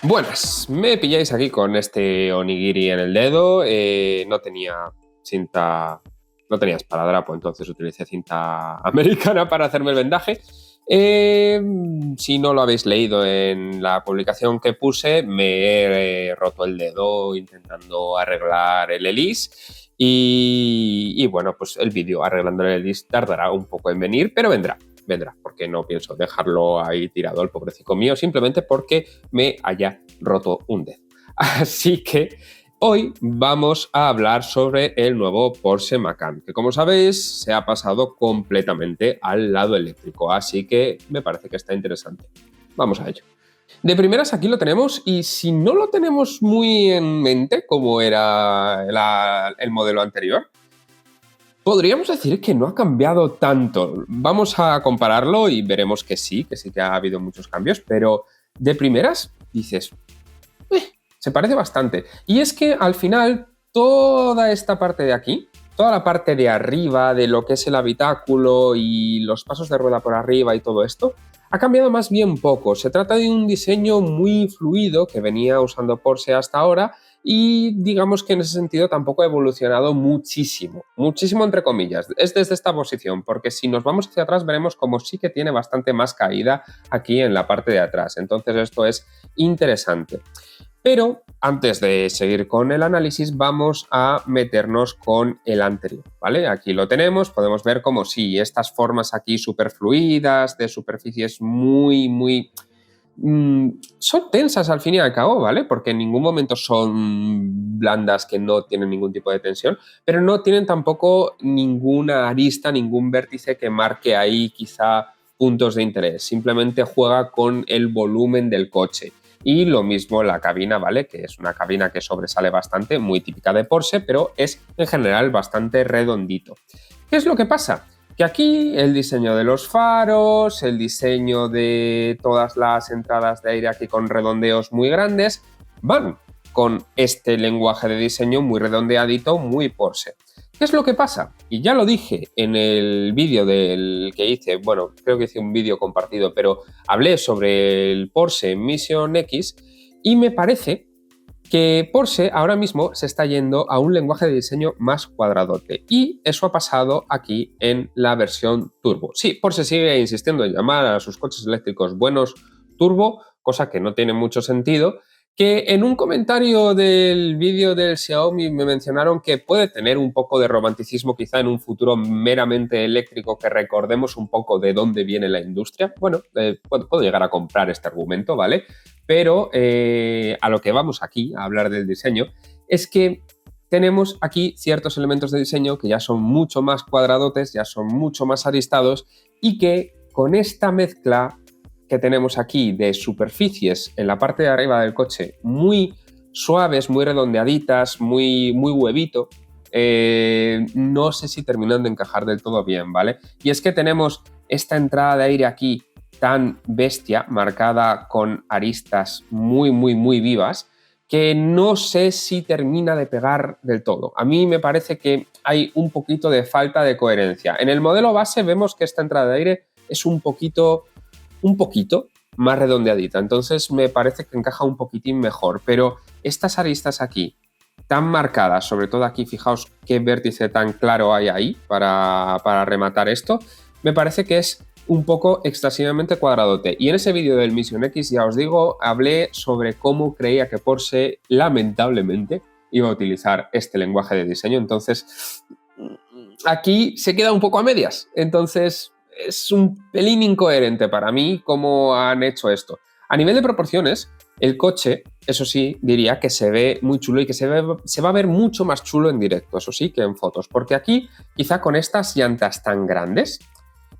Buenas, me pilláis aquí con este onigiri en el dedo. No tenía cinta, no tenía esparadrapo, entonces utilicé cinta americana para hacerme el vendaje. Si no lo habéis leído en la publicación que puse, me he roto el dedo intentando arreglar el ELIS y bueno, pues el vídeo arreglando el ELIS tardará un poco en venir, pero vendrá, porque no pienso dejarlo ahí tirado el pobrecito mío, simplemente porque me haya roto un dedo. Así que hoy vamos a hablar sobre el nuevo Porsche Macan, que como sabéis se ha pasado completamente al lado eléctrico, así que me parece que está interesante. Vamos a ello. De primeras aquí lo tenemos y si no lo tenemos muy en mente como era el modelo anterior, podríamos decir que no ha cambiado tanto. Vamos a compararlo y veremos que sí que ha habido muchos cambios, pero de primeras dices, se parece bastante. Y es que al final toda esta parte de aquí, toda la parte de arriba de lo que es el habitáculo y los pasos de rueda por arriba y todo esto, ha cambiado más bien poco. Se trata de un diseño muy fluido que venía usando Porsche hasta ahora y digamos que en ese sentido tampoco ha evolucionado muchísimo entre comillas. Es desde esta posición, porque si nos vamos hacia atrás veremos como sí que tiene bastante más caída aquí en la parte de atrás. Entonces esto es interesante. Pero antes de seguir con el análisis vamos a meternos con el anterior, ¿vale? Aquí lo tenemos, podemos ver como si estas formas aquí súper fluidas, de superficies muy son tensas al fin y al cabo, ¿vale? Porque en ningún momento son blandas que no tienen ningún tipo de tensión, pero no tienen tampoco ninguna arista, ningún vértice que marque ahí quizá puntos de interés. Simplemente juega con el volumen del coche. Y lo mismo la cabina, ¿vale? Que es una cabina que sobresale bastante, muy típica de Porsche, pero es en general bastante redondito. ¿Qué es lo que pasa? Que aquí el diseño de los faros, el diseño de todas las entradas de aire aquí con redondeos muy grandes, van con este lenguaje de diseño muy redondeadito, muy Porsche. ¿Qué es lo que pasa? Y ya lo dije en el vídeo del que hice, bueno, creo que hice un vídeo compartido, pero hablé sobre el Porsche Mission X y me parece que Porsche ahora mismo se está yendo a un lenguaje de diseño más cuadradote y eso ha pasado aquí en la versión turbo. Sí, Porsche sigue insistiendo en llamar a sus coches eléctricos buenos turbo, cosa que no tiene mucho sentido, que en un comentario del vídeo del Xiaomi me mencionaron que puede tener un poco de romanticismo quizá en un futuro meramente eléctrico, que recordemos un poco de dónde viene la industria. Bueno, puedo llegar a comprar este argumento, ¿vale? Pero a lo que vamos aquí, a hablar del diseño, es que tenemos aquí ciertos elementos de diseño que ya son mucho más cuadradotes, ya son mucho más aristados y que con esta mezcla que tenemos aquí de superficies en la parte de arriba del coche muy suaves, muy redondeaditas, muy huevito, no sé si terminan de encajar del todo bien, ¿vale? Y es que tenemos esta entrada de aire aquí tan bestia, marcada con aristas muy vivas, que no sé si termina de pegar del todo. A mí me parece que hay un poquito de falta de coherencia. En el modelo base vemos que esta entrada de aire es un poquito más redondeadita, entonces me parece que encaja un poquitín mejor, pero estas aristas aquí tan marcadas, sobre todo aquí, fijaos qué vértice tan claro hay ahí para rematar esto, me parece que es un poco excesivamente cuadradote. Y en ese vídeo del Mission X, ya os digo, hablé sobre cómo creía que Porsche lamentablemente iba a utilizar este lenguaje de diseño, entonces aquí se queda un poco a medias, entonces es un pelín incoherente para mí cómo han hecho esto. A nivel de proporciones, el coche, eso sí, diría que se ve muy chulo y que se va a ver mucho más chulo en directo, eso sí, que en fotos. Porque aquí, quizá con estas llantas tan grandes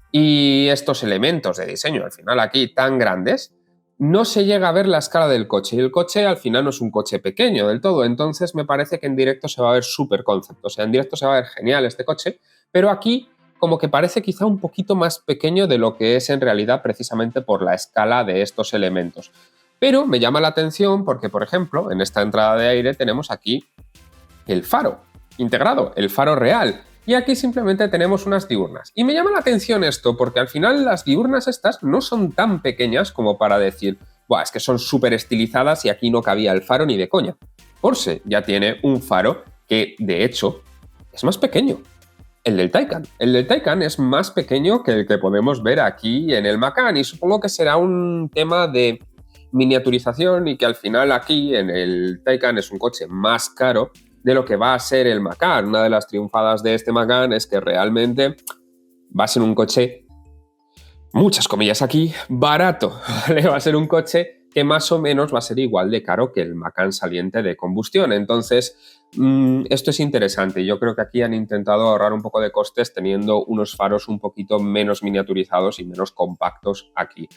y estos elementos de diseño, al final aquí tan grandes, no se llega a ver la escala del coche. Y el coche al final no es un coche pequeño del todo. Entonces me parece que en directo se va a ver súper concept. O sea, en directo se va a ver genial este coche, pero aquí como que parece quizá un poquito más pequeño de lo que es en realidad precisamente por la escala de estos elementos. Pero me llama la atención porque, por ejemplo, en esta entrada de aire tenemos aquí el faro integrado, el faro real. Y aquí simplemente tenemos unas diurnas. Y me llama la atención esto porque al final las diurnas estas no son tan pequeñas como para decir buah, es que son súper estilizadas y aquí no cabía el faro ni de coña. Porsche ya tiene un faro que, de hecho, es más pequeño. El del Taycan. El del Taycan es más pequeño que el que podemos ver aquí en el Macan y supongo que será un tema de miniaturización y que al final aquí en el Taycan es un coche más caro de lo que va a ser el Macan. Una de las triunfadas de este Macan es que realmente va a ser un coche, muchas comillas aquí, barato. ¿Vale? Va a ser un coche que más o menos va a ser igual de caro que el Macan saliente de combustión. Entonces, esto es interesante. Yo creo que aquí han intentado ahorrar un poco de costes teniendo unos faros un poquito menos miniaturizados y menos compactos aquí.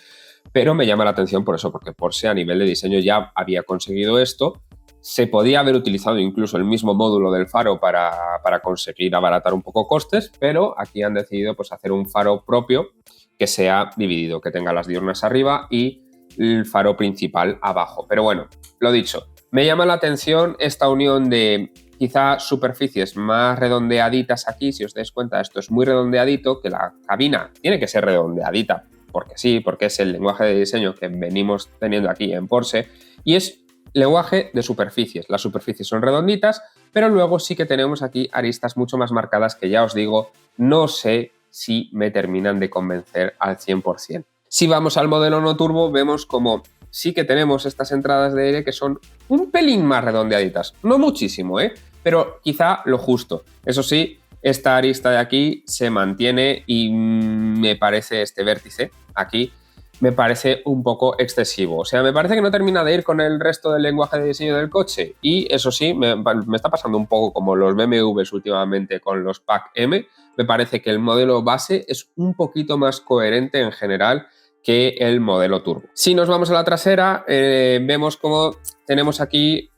Pero me llama la atención por eso, porque Porsche a nivel de diseño ya había conseguido esto. Se podía haber utilizado incluso el mismo módulo del faro para conseguir abaratar un poco costes, pero aquí han decidido pues, hacer un faro propio que sea dividido, que tenga las diurnas arriba y el faro principal abajo. Pero bueno, lo dicho, me llama la atención esta unión de quizá superficies más redondeaditas aquí. Si os dais cuenta, esto es muy redondeadito, que la cabina tiene que ser redondeadita, porque sí, porque es el lenguaje de diseño que venimos teniendo aquí en Porsche, y es lenguaje de superficies. Las superficies son redonditas, pero luego sí que tenemos aquí aristas mucho más marcadas que ya os digo, no sé si me terminan de convencer al 100%. Si vamos al modelo no turbo, vemos como sí que tenemos estas entradas de aire que son un pelín más redondeaditas. No muchísimo, pero quizá lo justo. Eso sí, esta arista de aquí se mantiene y me parece este vértice aquí me parece un poco excesivo. O sea, me parece que no termina de ir con el resto del lenguaje de diseño del coche. Y eso sí, me está pasando un poco como los BMWs últimamente con los Pack M. Me parece que el modelo base es un poquito más coherente en general que el modelo turbo. Si nos vamos a la trasera, vemos como tenemos aquí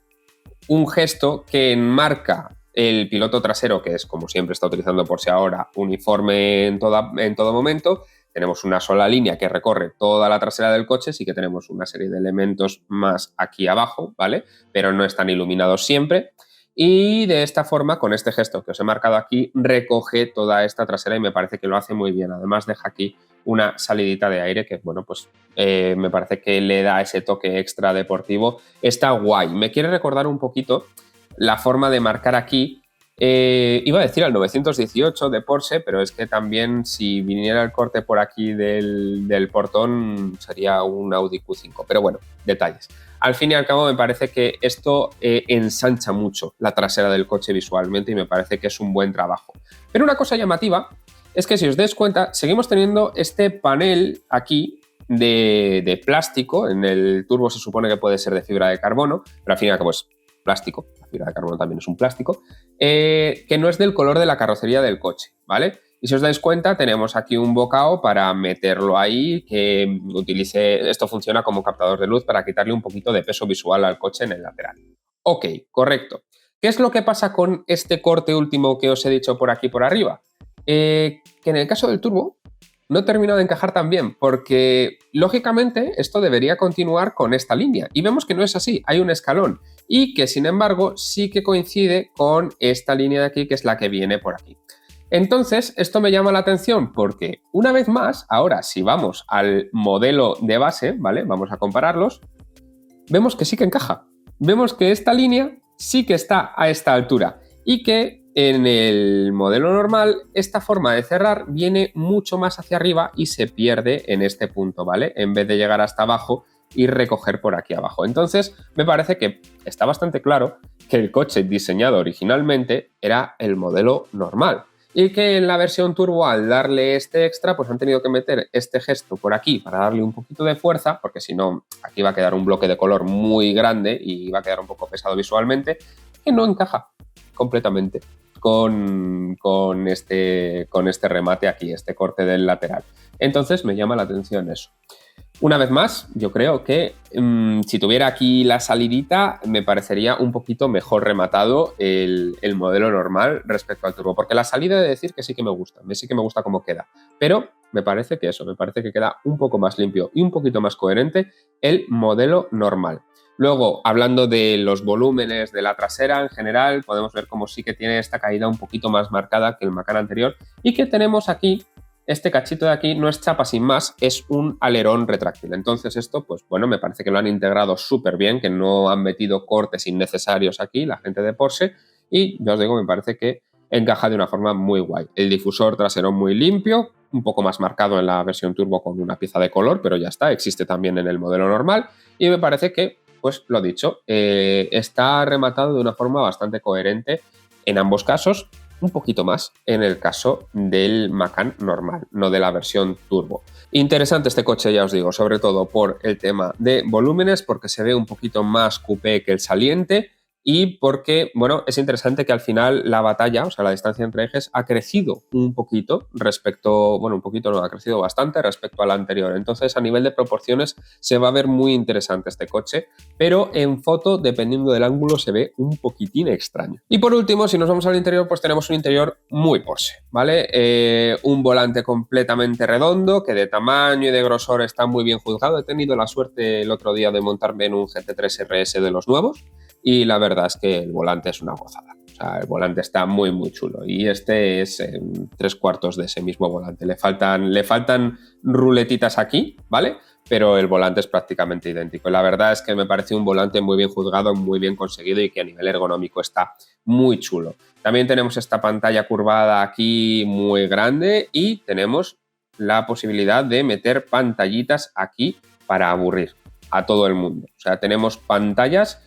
un gesto que enmarca el piloto trasero, que es como siempre está utilizando Porsche ahora, uniforme en todo momento. Tenemos una sola línea que recorre toda la trasera del coche, sí que tenemos una serie de elementos más aquí abajo, ¿vale? Pero no están iluminados siempre. Y de esta forma, con este gesto que os he marcado aquí, recoge toda esta trasera y me parece que lo hace muy bien. Además deja aquí una salidita de aire que, bueno, pues me parece que le da ese toque extra deportivo. Está guay. Me quiere recordar un poquito la forma de marcar aquí. Iba a decir al 918 de Porsche, pero es que también si viniera el corte por aquí del portón sería un Audi Q5. Pero bueno, detalles. Al fin y al cabo me parece que esto ensancha mucho la trasera del coche visualmente y me parece que es un buen trabajo. Pero una cosa llamativa es que si os dais cuenta, seguimos teniendo este panel aquí de plástico. En el turbo se supone que puede ser de fibra de carbono, pero al fin y al cabo es plástico. La fibra de carbono también es un plástico, que no es del color de la carrocería del coche, ¿vale? Y si os dais cuenta, tenemos aquí un bocado para meterlo ahí, que utilice, esto funciona como captador de luz para quitarle un poquito de peso visual al coche en el lateral. Ok, correcto. ¿Qué es lo que pasa con este corte último que os he dicho por aquí por arriba? Que en el caso del turbo no termina de encajar tan bien, porque lógicamente esto debería continuar con esta línea. Y vemos que no es así, hay un escalón. Y que sin embargo sí que coincide con esta línea de aquí, que es la que viene por aquí. Entonces, esto me llama la atención porque, una vez más, ahora si vamos al modelo de base, ¿vale? Vamos a compararlos, vemos que sí que encaja. Vemos que esta línea sí que está a esta altura y que en el modelo normal esta forma de cerrar viene mucho más hacia arriba y se pierde en este punto, ¿vale? En vez de llegar hasta abajo y recoger por aquí abajo. Entonces, me parece que está bastante claro que el coche diseñado originalmente era el modelo normal y que en la versión turbo, al darle este extra, pues han tenido que meter este gesto por aquí para darle un poquito de fuerza, porque si no, aquí va a quedar un bloque de color muy grande y va a quedar un poco pesado visualmente, que no encaja completamente con este remate aquí, este corte del lateral. Entonces me llama la atención eso. Una vez más, yo creo que si tuviera aquí la salidita, me parecería un poquito mejor rematado el modelo normal respecto al turbo, porque la salida he de decir que sí que me gusta cómo queda, pero me parece que queda un poco más limpio y un poquito más coherente el modelo normal. Luego, hablando de los volúmenes de la trasera en general, podemos ver como sí que tiene esta caída un poquito más marcada que el Macan anterior y que tenemos aquí este cachito de aquí no es chapa sin más, es un alerón retráctil. Entonces esto, pues bueno, me parece que lo han integrado súper bien, que no han metido cortes innecesarios aquí la gente de Porsche, y ya os digo, me parece que encaja de una forma muy guay. El difusor trasero muy limpio, un poco más marcado en la versión turbo con una pieza de color, pero ya está, existe también en el modelo normal, y me parece que, pues lo dicho, está rematado de una forma bastante coherente en ambos casos, un poquito más en el caso del Macan normal, no de la versión turbo. Interesante este coche, ya os digo, sobre todo por el tema de volúmenes, porque se ve un poquito más coupé que el saliente, y porque, bueno, es interesante que al final la batalla, o sea, la distancia entre ejes, ha crecido un poquito respecto, bueno, un poquito no, ha crecido bastante respecto al anterior. Entonces, a nivel de proporciones, se va a ver muy interesante este coche, pero en foto, dependiendo del ángulo, se ve un poquitín extraño. Y por último, si nos vamos al interior, pues tenemos un interior muy Porsche, ¿vale? Un volante completamente redondo, que de tamaño y de grosor está muy bien juzgado. He tenido la suerte el otro día de montarme en un GT3 RS de los nuevos, y la verdad es que el volante es una gozada. O sea, el volante está muy, muy chulo. Y este es 3/4 de ese mismo volante. Le faltan ruletitas aquí, ¿vale? Pero el volante es prácticamente idéntico. La verdad es que me parece un volante muy bien juzgado, muy bien conseguido y que a nivel ergonómico está muy chulo. También tenemos esta pantalla curvada aquí muy grande y tenemos la posibilidad de meter pantallitas aquí para aburrir a todo el mundo. O sea, tenemos pantallas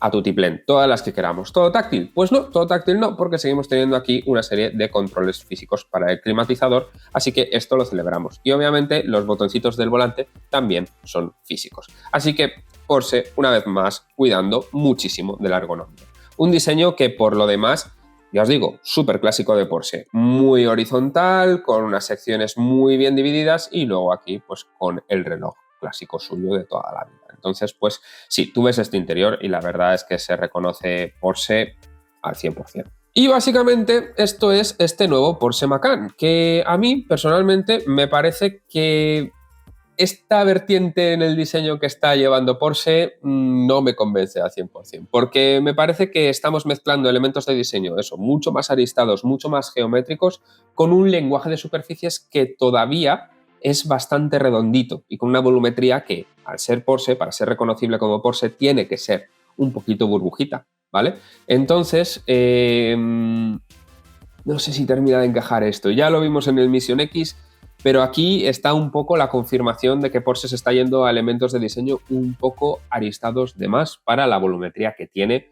a tutiplén, todas las que queramos. ¿Todo táctil? Pues no, todo táctil no, porque seguimos teniendo aquí una serie de controles físicos para el climatizador, así que esto lo celebramos. Y obviamente los botoncitos del volante también son físicos. Así que Porsche, una vez más, cuidando muchísimo de la ergonomía. Un diseño que, por lo demás, ya os digo, súper clásico de Porsche, muy horizontal, con unas secciones muy bien divididas y luego aquí pues con el reloj clásico suyo de toda la vida. Entonces, pues sí, tú ves este interior y la verdad es que se reconoce Porsche al 100%. Y básicamente esto es este nuevo Porsche Macan, que a mí personalmente me parece que esta vertiente en el diseño que está llevando Porsche no me convence al 100%, porque me parece que estamos mezclando elementos de diseño, eso, mucho más aristados, mucho más geométricos, con un lenguaje de superficies que todavía es bastante redondito y con una volumetría que, al ser Porsche, para ser reconocible como Porsche, tiene que ser un poquito burbujita, ¿vale? Entonces, no sé si termina de encajar esto. Ya lo vimos en el Mission X, pero aquí está un poco la confirmación de que Porsche se está yendo a elementos de diseño un poco aristados de más para la volumetría que tiene,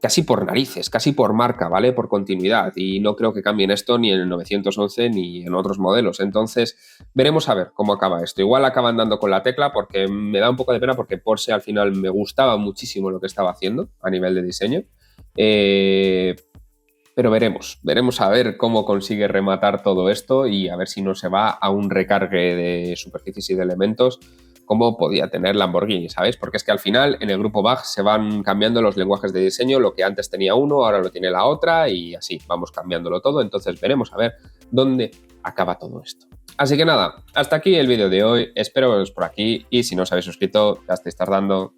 casi por narices, casi por marca, ¿vale? Por continuidad. Y no creo que cambien esto ni en el 911 ni en otros modelos. Entonces, veremos a ver cómo acaba esto. Igual acaban dando con la tecla porque me da un poco de pena porque Porsche al final me gustaba muchísimo lo que estaba haciendo a nivel de diseño. Pero veremos a ver cómo consigue rematar todo esto y a ver si no se va a un recargue de superficies y de elementos como podía tener Lamborghini, ¿sabéis? Porque es que al final en el grupo BAG se van cambiando los lenguajes de diseño, lo que antes tenía uno, ahora lo tiene la otra y así vamos cambiándolo todo, entonces veremos a ver dónde acaba todo esto. Así que nada, hasta aquí el vídeo de hoy, espero veros por aquí y si no os habéis suscrito, ya estáis tardando.